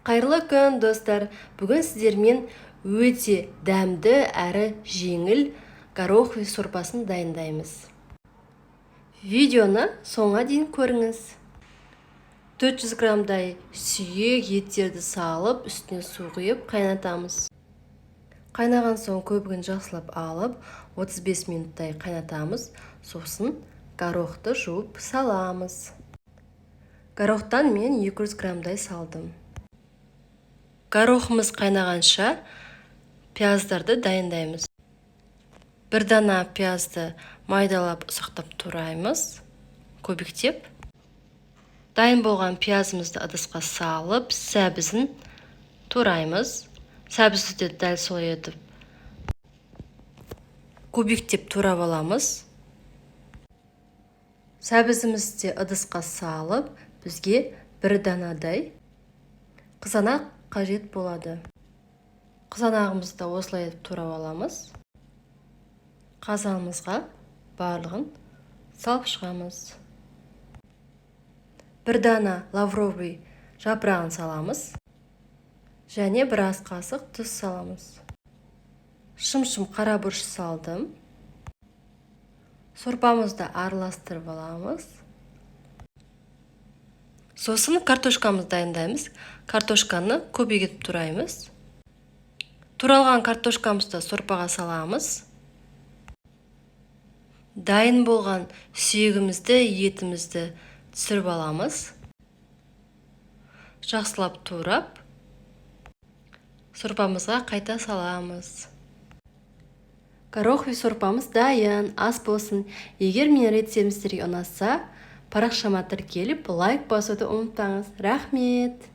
Қайырлы күн, достар. Бүгін сіздермен өте дәмді әрі жеңіл гороховый сорпасын дайындаймыз. Видеоны соңға дейін көріңіз. 400 граммдай сүйек еттерді салып, үстіне су құйып қайнатамыз. Қайнаған соң көбігін жақсылап алып, 35 минуттай қайнатамыз. Сосын горохты жуып саламыз. Горохтан мен 200 граммдай салдым. Горохымыз қайнағанша пияздарды дайындаймыз. Бір дана пиязды майдалап ұсақтап тураймыз, көбіктеп. Дайын болған пиязымызды ыдысқа салып, сәбізін тураймыз. Сәбізді де дәл солай етіп көбіктеп турап аламыз. Сәбізімізді ыдысқа салып, бізге бір данадай қызанақ қажет болады. Қызанағымызды осылай етіп турап аламыз. Қазанымызға барлығын салып шығамыз. Бір дана лавровый жапырағын саламыз. Және бір ас қасық тұз саламыз. Шым-шым қара бұрыш салдым. Сорпамызды араластырып аламыз. Сосын картошкамызды дайындаймыз. Картошканы көбейтіп тураймыз. Туралған картошкамызды сорпаға саламыз. Дайын болған сүйегімізді, етімізді түсіріп аламыз. Жақсылап турап, сорпамызға қайта саламыз. Гороховый сорпамыз дайын, ас болсын. Егер менің рецептім сіздерге ұнаса, парақшама тіркеліп, лайк басуды ұмытпаңыз. Рахмет!